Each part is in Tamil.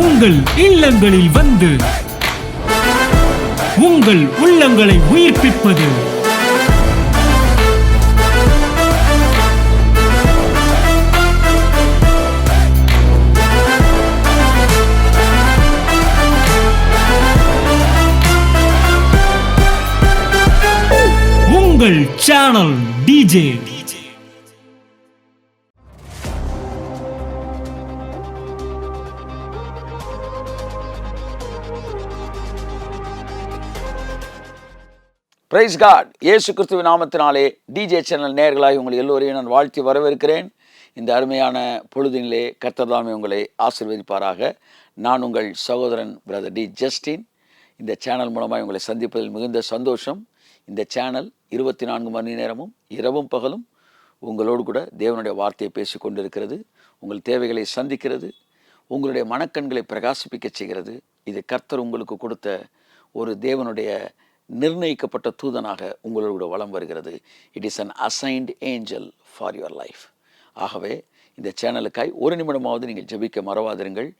உங்கள் இல்லங்களில் வந்து உங்கள் உள்ளங்களை உயிர்ப்பிப்பது உங்கள் சேனல் டிஜே. Price God. இயேசு கிறிஸ்துவின் நாமத்தினாலே டிஜே சேனல் நேயர்களாய் உங்களை எல்லோரையும் நான் வாழ்த்தி வரவேற்கிறேன். இந்த அருமையான பொழுதினிலே கர்த்தர் தாமே உங்களை ஆசீர்வதிப்பாராக. நான் உங்கள் சகோதரன் பிரதர் டி ஜஸ்டின். இந்த சேனல் மூலமாக உங்களை சந்திப்பதில் மிகுந்த சந்தோஷம். இந்த சேனல் 24 மணி நேரமும் இரவும் பகலும் உங்களோடு கூட தேவனுடைய வார்த்தையை பேசி கொண்டிருக்கிறது. உங்கள் தேவைகளை சந்திக்கிறது, உங்களுடைய மனக்கண்களை பிரகாசிப்பிக்க செய்கிறது. இது கர்த்தர் உங்களுக்கு கொடுத்த ஒரு தேவனுடைய நிர்ணயிக்கப்பட்ட தூதனாக உங்களோடு கூட வலம் வருகிறது. It is an assigned angel for your life. ஆகவே இந்த சேனலுக்காய் ஒரு நிமிடமாவது நீங்கள் ஜெபிக்க மறவாதிருங்கள்.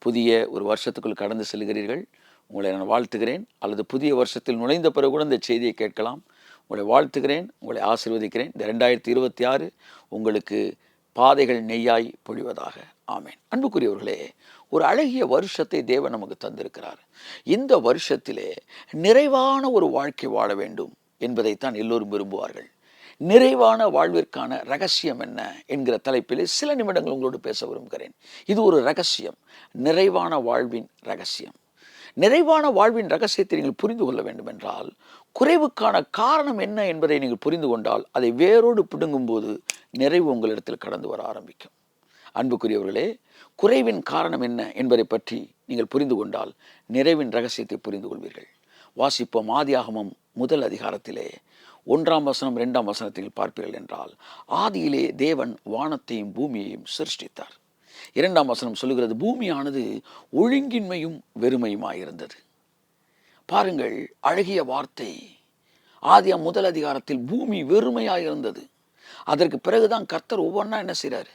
புதிய ஒரு வருஷத்துக்குள் கடந்து செல்கிறீர்கள், உங்களை நான் வாழ்த்துகிறேன். அல்லது புதிய வருஷத்தில் நுழைந்த பிறகு கூட இந்த செய்தியை கேட்கலாம். உங்களை வாழ்த்துகிறேன், உங்களை ஆசீர்வதிக்கிறேன். இந்த 2026 உங்களுக்கு பாதைகள் நெய்யாய் பொழிவதாக. ஆமேன். அன்புக்குரியவர்களே, ஒரு அழகிய வருஷத்தை தேவன் நமக்கு தந்திருக்கிறார். இந்த வருஷத்திலே நிறைவான ஒரு வாழ்க்கை வாழ வேண்டும் என்பதைத்தான் எல்லோரும் விரும்புவார்கள். நிறைவான வாழ்விற்கான ரகசியம் என்ன என்கிற தலைப்பிலே சில நிமிடங்கள் உங்களோடு பேச விரும்புகிறேன். இது ஒரு ரகசியம், நிறைவான வாழ்வின் ரகசியம். நிறைவான வாழ்வின் ரகசியத்தை நீங்கள் புரிந்து கொள்ள வேண்டும் என்றால், குறைவுக்கான காரணம் என்ன என்பதை நீங்கள் புரிந்து கொண்டால், அதை வேரோடு பிடுங்கும்போது நிறைவு உங்களிடத்தில் கடந்து வர ஆரம்பிக்கும். அன்புக்குரியவர்களே, குறைவின் காரணம் என்ன என்பதை பற்றி நீங்கள் புரிந்து கொண்டால் நிறைவின் ரகசியத்தை புரிந்து கொள்வீர்கள். வாசிப்போம். ஆதியாகமம் 1 அதிகாரத்திலே 1ஆம் வசனம் 2ஆம் வசனத்தில் பார்ப்பீர்கள் என்றால், ஆதியிலே தேவன் வானத்தையும் பூமியையும் சிருஷ்டித்தார். 2ஆம் வசனம் சொல்லுகிறது, பூமியானது ஒழுங்கின்மையும் வெறுமையுமாயிருந்தது. பாருங்கள், அழகிய வார்த்தை. ஆதியாம் 1 அதிகாரத்தில் பூமி வெறுமையாயிருந்தது. அதற்கு பிறகுதான் கர்த்தர் ஒவ்வொன்றா என்ன செய்கிறார்?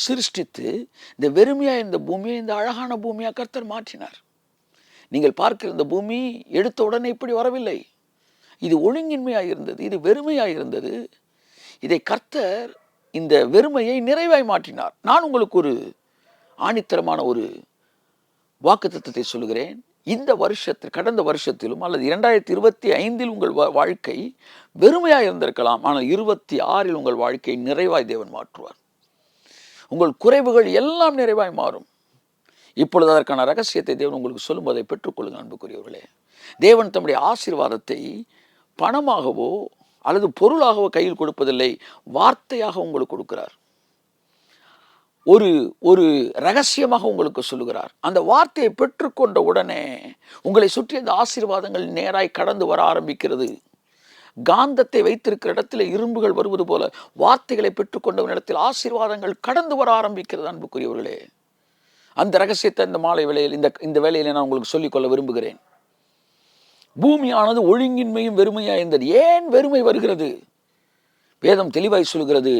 சிருஷ்டித்து இந்த வெறுமையாக இருந்த பூமியை இந்த அழகான பூமியாக கர்த்தர் மாற்றினார். நீங்கள் பார்க்கிற இந்த பூமி எடுத்த உடனே இப்படி வரவில்லை. இது ஒழுங்கின்மையாக இருந்தது, இது வெறுமையாக இருந்தது. இதை கர்த்தர் இந்த வெறுமையை நிறைவாய் மாற்றினார். நான் உங்களுக்கு ஒரு ஆணித்தரமான ஒரு வாக்குத்தத்தத்தை சொல்லுகிறேன். இந்த வருஷத்தில், கடந்த வருஷத்திலும் அல்லது 2025 உங்கள் வாழ்க்கை வெறுமையாக இருந்திருக்கலாம். ஆனால் 26 உங்கள் வாழ்க்கையை நிறைவாய் தேவன் மாற்றுவார். உங்கள் குறைவுகள் எல்லாம் நிறைவாய் மாறும். இப்பொழுது அதற்கான ரகசியத்தை தேவன் உங்களுக்கு சொல்லும்போதை பெற்றுக்கொள்ளுங்கள். அன்புக்குரியவர்களே, தேவன் தம்முடைய ஆசீர்வாதத்தை பணமாகவோ அல்லது பொருளாகவோ கையில் கொடுப்பதில்லை, வார்த்தையாக உங்களுக்கு கொடுக்கிறார். ஒரு ரகசியமாக உங்களுக்கு சொல்லுகிறார். அந்த வார்த்தையை பெற்றுக்கொண்ட உடனே உங்களை சுற்றி அந்த ஆசீர்வாதங்கள் நேராய் கடந்து வர ஆரம்பிக்கிறது. காந்தத்தை வைத்திருக்கிற இடத்துல இரும்புகள் வருவது போல வார்த்தைகளை பெற்றுக்கொண்ட இடத்தில் ஆசீர்வாதங்கள் கடந்து வர ஆரம்பிக்கிறது. அன்புக்குரியவர்களே, அந்த ரகசியத்தை இந்த மாலை வேளையில் இந்த வேளையில நான் உங்களுக்கு சொல்லிக்கொள்ள விரும்புகிறேன். பூமியானது ஒழுங்கின்மையும் வெறுமையாக இருந்தது. ஏன் வெறுமை வருகிறது? வேதம் தெளிவாய் சொல்கிறது,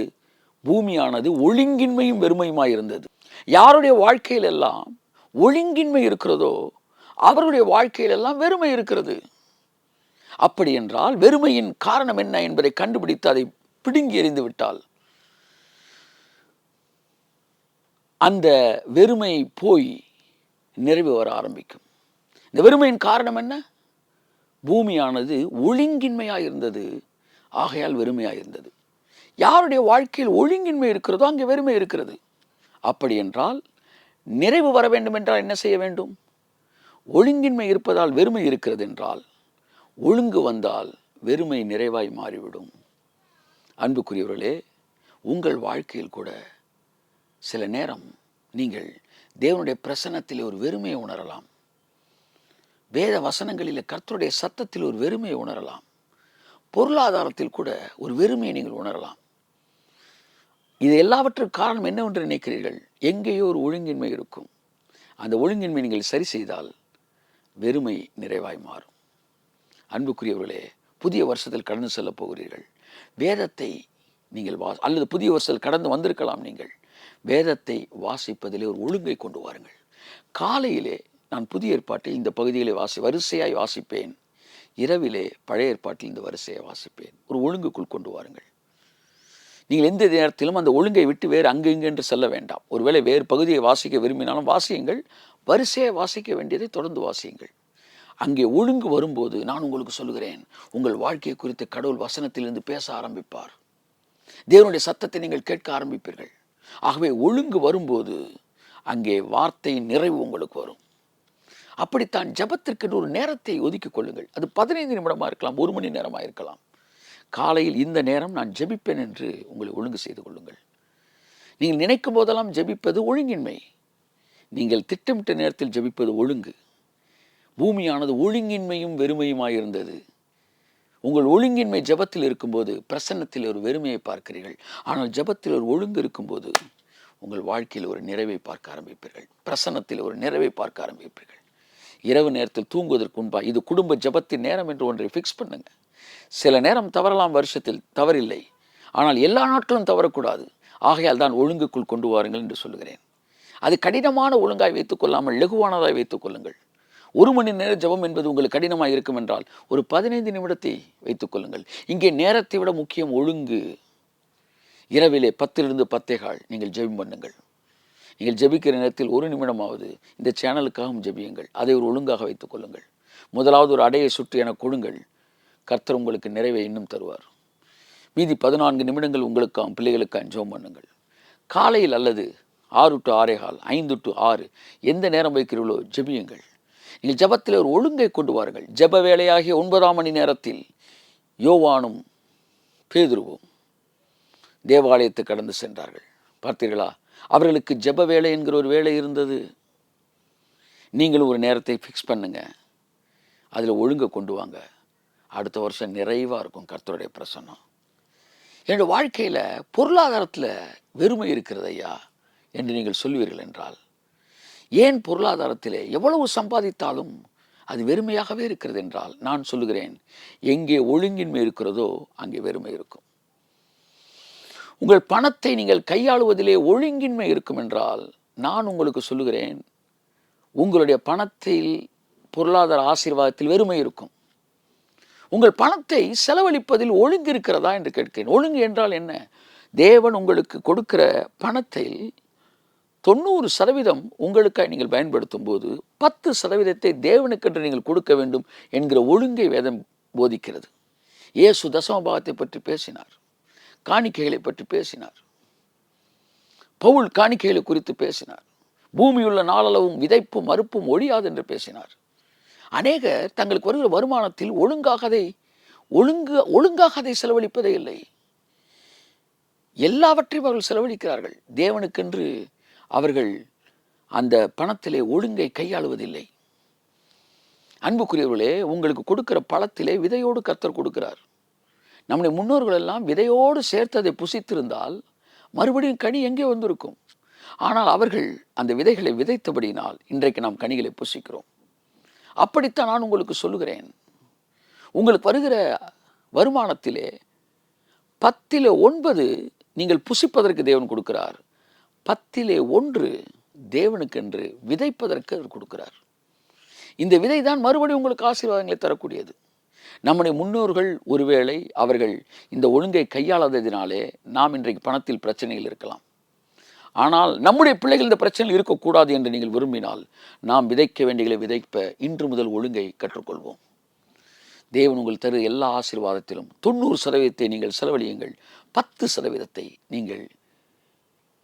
பூமியானது ஒழுங்கின்மையும் வெறுமையுமாய் இருந்தது. யாருடைய வாழ்க்கையில் எல்லாம் ஒழுங்கின்மை இருக்கிறதோ அவருடைய வாழ்க்கையில் எல்லாம் வெறுமை இருக்கிறது. அப்படி என்றால் வெறுமையின் காரணம் என்ன என்பதை கண்டுபிடித்து அதை பிடுங்கி எறிந்து விட்டால் அந்த வெறுமை போய் நிறைவு வர ஆரம்பிக்கும். இந்த வெறுமையின் காரணம் என்ன? பூமியானது ஒழுங்கின்மையாக இருந்தது, ஆகையால் வெறுமையாக இருந்தது. யாருடைய வாழ்க்கையில் ஒழுங்கின்மை இருக்கிறதோ அங்கே வெறுமை இருக்கிறது. அப்படி என்றால் நிறைவு வர வேண்டும் என்றால் என்ன செய்ய வேண்டும்? ஒழுங்கின்மை இருப்பதால் வெறுமை இருக்கிறது என்றால், ஒழுங்கு வந்தால் வெறுமை நிறைவாய் மாறிவிடும். அன்புக்குரியவர்களே, உங்கள் வாழ்க்கையில் கூட சில நேரம் நீங்கள் தேவனுடைய பிரசன்னத்தில் ஒரு வெறுமையை உணரலாம். வேத வசனங்களில் கர்த்தருடைய சத்தத்தில் ஒரு வெறுமையை உணரலாம். பொருளாதாரத்தில் கூட ஒரு வெறுமையை நீங்கள் உணரலாம். இது எல்லாவற்றுக்கும் காரணம் என்னவென்று நினைக்கிறீர்கள்? எங்கேயோ ஒரு ஒழுங்கின்மை இருக்கும். அந்த ஒழுங்கின்மை நீங்கள் சரி செய்தால் வெறுமை நிறைவாய் மாறும். அன்புக்குரியவர்களே, புதிய வருஷத்தில் கடந்து செல்ல போகிறீர்கள். வேதத்தை நீங்கள் அல்லது புதிய வருஷத்தில் கடந்து வந்திருக்கலாம். நீங்கள் வேதத்தை வாசிப்பதிலே ஒரு ஒழுங்கை கொண்டு வாருங்கள். காலையிலே நான் புதிய ஏற்பாட்டை இந்த பகுதிகளை வரிசையாய் வாசிப்பேன், இரவிலே பழைய ஏற்பாட்டில் இந்த வரிசையை வாசிப்பேன். ஒரு ஒழுங்குக்குள் கொண்டு வாருங்கள். நீங்கள் எந்த நேரத்திலும் அந்த ஒழுங்கை விட்டு வேறு அங்கு இங்கு என்று செல்ல வேண்டாம். ஒருவேளை வேறு பகுதியை வாசிக்க விரும்பினாலும் வாசியுங்கள், வரிசையை வாசிக்க வேண்டியதை தொடர்ந்து வாசியுங்கள். அங்கே ஒழுங்கு வரும்போது நான் உங்களுக்கு சொல்லுகிறேன், உங்கள் வாழ்க்கையை குறித்த கடவுள் வசனத்திலிருந்து பேச ஆரம்பிப்பார். தேவனுடைய சத்தத்தை நீங்கள் கேட்க ஆரம்பிப்பீர்கள். ஆகவே ஒழுங்கு வரும்போது அங்கே வார்த்தையின் நிறைவு உங்களுக்கு வரும். அப்படித்தான் ஜெபத்திற்கு ஒரு நேரத்தை ஒதுக்கிக் கொள்ளுங்கள். அது 15 நிமிடமாக இருக்கலாம், 1 மணி நேரமாக இருக்கலாம். காலையில் இந்த நேரம் நான் ஜெபிப்பேன் என்று உங்களை ஒழுங்கு செய்து கொள்ளுங்கள். நீங்கள் நினைக்கும் போதெல்லாம் ஜெபிப்பது ஒழுங்கின்மை. நீங்கள் திட்டமிட்ட நேரத்தில் ஜெபிப்பது ஒழுங்கு. பூமியானது ஒழுங்கின்மையும் வெறுமையுமாயிருந்தது. உங்கள் ஒழுங்கின்மை ஜெபத்தில் இருக்கும்போது பிரசன்னத்தில் ஒரு வெறுமையை பார்க்கிறீர்கள். ஆனால் ஜெபத்தில் ஒரு ஒழுங்கு இருக்கும்போது உங்கள் வாழ்க்கையில் ஒரு நிறைவை பார்க்க ஆரம்பிப்பீர்கள். பிரசன்னத்தில் ஒரு நிறைவை பார்க்க ஆரம்பிப்பீர்கள். இரவு நேரத்தில் தூங்குவதற்கு முன்பாக இது குடும்ப ஜெபத்தின் நேரம் என்று ஒன்றை ஃபிக்ஸ் பண்ணுங்க. சில நேரம் தவறலாம், வருஷத்தில் தவறில்லை. ஆனால் எல்லா நாட்களும் தவறக்கூடாது. ஆகையால் தான் ஒழுங்குக்குள் கொண்டு வாருங்கள் என்று சொல்லுகிறேன். அது கடினமான ஒழுங்காய் வைத்துக் கொள்ளாமல் லகுவானதாய் வைத்துக் கொள்ளுங்கள். 1 மணி நேர ஜெபம் என்பது உங்களுக்கு கடினமாக இருக்கும் என்றால் ஒரு 15 நிமிடத்தை வைத்துக் கொள்ளுங்கள். இங்கே நேரத்தை விட முக்கியம் ஒழுங்கு. இரவிலே 10 to 10:15 நீங்கள் ஜெபம் பண்ணுங்கள். நீங்கள் ஜெபிக்கிற நேரத்தில் 1 நிமிடமாவது இந்த சேனலுக்காகவும் ஜெபியுங்கள். அதை ஒரு ஒழுங்காக வைத்துக் கொள்ளுங்கள். முதலாவது ஒரு அடையை சுற்றி என கொடுங்கள். கர்த்தர் உங்களுக்கு நிறைவை இன்னும் தருவார். மீதி 14 நிமிடங்கள் உங்களுக்காகவும் பிள்ளைகளுக்காகவும் ஜெபம் பண்ணுங்கள். காலையில் அல்லது 6 to 6:15, 5 to 6 எந்த நேரம் வைக்கிறீர்களோ ஜெபியுங்கள். நீங்கள் ஜெபத்தில் ஒரு ஒழுங்கை கொண்டு வாருங்கள். ஜெப வேளையாகிய 9ஆம் மணி நேரத்தில் யோவானும் பேதுருவும் தேவாலயத்தை கடந்து சென்றார்கள். பார்த்தீர்களா? அவர்களுக்கு ஜெப வேலை என்கிற ஒரு வேலை இருந்தது. நீங்களும் ஒரு நேரத்தை ஃபிக்ஸ் பண்ணுங்க, அதில் ஒழுங்கை கொண்டு வாங்க. அடுத்த வருஷம் நிறைவாக இருக்கும் கர்த்தருடைய பிரசன்னம். என்னுடைய வாழ்க்கையில் பொருளாதாரத்தில் வெறுமை இருக்கிறது ஐயா என்று நீங்கள் சொல்லுவீர்கள் என்றால், ஏன் பொருளாதாரத்திலே எவ்வளவு சம்பாதித்தாலும் அது வெறுமையாகவே இருக்கிறது என்றால், நான் சொல்லுகிறேன், எங்கே ஒழுங்கின்மை இருக்கிறதோ அங்கே வெறுமை இருக்கும். உங்கள் பணத்தை நீங்கள் கையாளுவதிலே ஒழுங்கின்மை இருக்கும் என்றால், நான் உங்களுக்கு சொல்லுகிறேன், உங்களுடைய பணத்தில் பொருளாதார ஆசீர்வாதத்தில் வெறுமை இருக்கும். உங்கள் பணத்தை செலவழிப்பதில் ஒழுங்கு இருக்கிறதா என்று கேட்கிறேன். ஒழுங்கு என்றால் என்ன? தேவன் உங்களுக்கு கொடுக்கிற பணத்தில் 90% உங்களுக்காக நீங்கள் பயன்படுத்தும் போது 10% தேவனுக்கென்று நீங்கள் கொடுக்க வேண்டும் என்கிற ஒழுங்கை வேதம் போதிக்கிறது. இயேசு தசமபாகத்தை பற்றி பேசினார், காணிக்கைகளை பற்றி பேசினார். பவுல் காணிக்கைகளை குறித்து பேசினார். பூமியுள்ள நாளளவும் விதைப்பும் மறுப்பும் ஒழியாது என்று பேசினார். அநேகர் தங்களுக்கு வருகிற வருமானத்தில் ஒழுங்காக அதை செலவழிப்பதே இல்லை. எல்லாவற்றையும் அவர்கள் செலவழிக்கிறார்கள். தேவனுக்கென்று அவர்கள் அந்த பணத்திலே ஒழுங்கை கையாளுவதில்லை. அன்புக்குரியவர்களே, உங்களுக்கு கொடுக்கிற பழத்திலே விதையோடு கர்த்தர் கொடுக்கிறார். நம்முடைய முன்னோர்கள் எல்லாம் விதையோடு சேர்த்து அதை புசித்திருந்தால் மறுபடியும் கனி எங்கே வந்திருக்கும்? ஆனால் அவர்கள் அந்த விதைகளை விதைத்தபடியினால் இன்றைக்கு நாம் கனிகளை புசிக்கிறோம். அப்படித்தான் நான் உங்களுக்கு சொல்லுகிறேன், உங்களுக்கு வருகிற வருமானத்திலே 10/9 நீங்கள் புசிப்பதற்கு தேவன் கொடுக்கிறார். 10/1 தேவனுக்கென்று விதைப்பதற்கு அவர் கொடுக்கிறார். இந்த விதை தான் மறுபடியும் உங்களுக்கு ஆசீர்வாதங்களை தரக்கூடியது. நம்முடைய முன்னோர்கள் ஒருவேளை அவர்கள் இந்த ஒழுங்கை கையாளாததினாலே நாம் இன்றைக்கு பணத்தில் பிரச்சனைகள் இருக்கலாம். ஆனால் நம்முடைய பிள்ளைகள் இந்த பிரச்சனைகள் இருக்கக்கூடாது என்று நீங்கள் விரும்பினால், நாம் விதைக்க வேண்டியதை விதைப்ப இன்று முதல் ஒழுங்கை கற்றுக்கொள்வோம். தேவன் உங்கள் தரு எல்லா ஆசீர்வாதத்திலும் 90% நீங்கள் செலவழியுங்கள். 10% நீங்கள்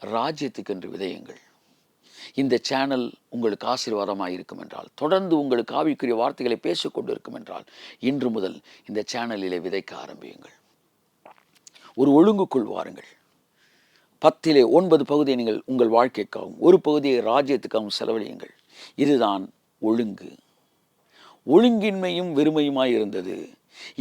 ராஜ்யத்துக்கென்று விதையுங்கள். இந்த சேனல் உங்களுக்கு ஆசீர்வாதமாக இருக்கும் என்றால், தொடர்ந்து உங்களுக்கு ஆவிக்குரிய வார்த்தைகளை பேசிக்கொண்டு இருக்கும் என்றால், இன்று முதல் இந்த சேனலிலே விதைக்க ஆரம்பியுங்கள். ஒரு ஒழுங்குக்குள் வாருங்கள். 10/9 பகுதியை நீங்கள் உங்கள் வாழ்க்கைக்காகவும் 1 பகுதியை ராஜ்யத்துக்காகவும் செலவழியுங்கள். இதுதான் ஒழுங்கு. ஒழுங்கின்மையும் வெறுமையுமாய் இருந்தது.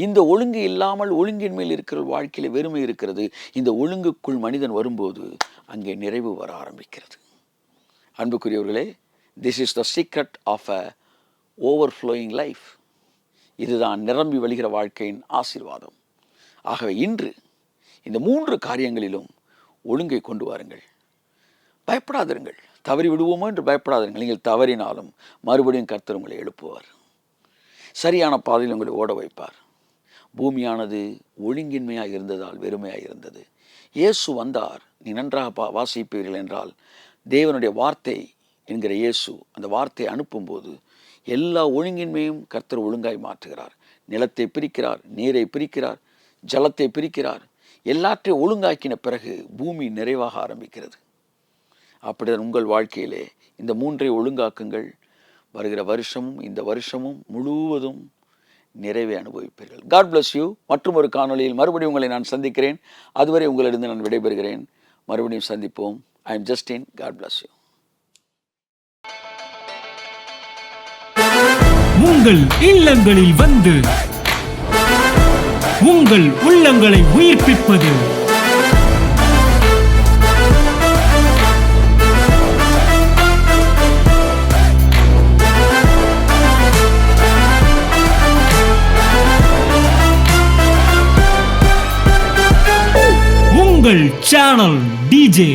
இந்த ஒழுங்கு இல்லாமல் ஒழுங்கின்மையில் இருக்கிற வாழ்க்கையில் வெறுமை இருக்கிறது. இந்த ஒழுங்குக்குள் மனிதன் வரும்போது அங்கே நிறைவு வர ஆரம்பிக்கிறது. அன்புக்குரியவர்களே, this is the secret of a overflowing life. இதுதான் நிரம்பி வழிகிற வாழ்க்கையின் ஆசீர்வாதம். ஆகவே இன்று இந்த 3 காரியங்களிலும் ஒழுங்கை கொண்டு வாருங்கள். பயப்படாதிருங்கள். தவறி விடுவோமோ என்று பயப்படாதீர்கள். நீங்கள் தவறினாலும் மறுபடியும் கர்த்தர் உங்களை எழுப்புவார். சரியான பாதையில் உங்களை ஓட வைப்பார். பூமியானது ஒழுங்கின்மையாக இருந்ததால் வெறுமையாக இருந்தது. இயேசு வந்தார். நீ நன்றாக வாசிப்பீர்கள் என்றால், தேவனுடைய வார்த்தை என்கிற இயேசு அந்த வார்த்தையை அனுப்பும்போது எல்லா ஒழுங்கின்மையும் கர்த்தர் ஒழுங்காய் மாற்றுகிறார். நிலத்தை பிரிக்கிறார், நீரை பிரிக்கிறார், ஜலத்தை பிரிக்கிறார். எல்லாற்றையும் ஒழுங்காக்கின பிறகு பூமி நிறைவாக ஆரம்பிக்கிறது. அப்படிதான் உங்கள் வாழ்க்கையிலே இந்த 3ஐ ஒழுங்காக்குங்கள். வருகிற வருஷமும் இந்த வருஷமும் முழுவதும் நிறைவை அனுபவிப்பீர்கள். God bless you. மற்றும் ஒரு காணொளியில் மறுபடியும் உங்களை நான் சந்திக்கிறேன். அதுவரை உங்களிடம் நான் விடைபெறுகிறேன். மறுபடியும் சந்திப்போம். I am Justin. God bless you. உங்கள் இல்லங்களில் வந்து உங்கள் உள்ளங்களை உயிர்ப்பிப்பது உங்கள் சேனல் டிஜே.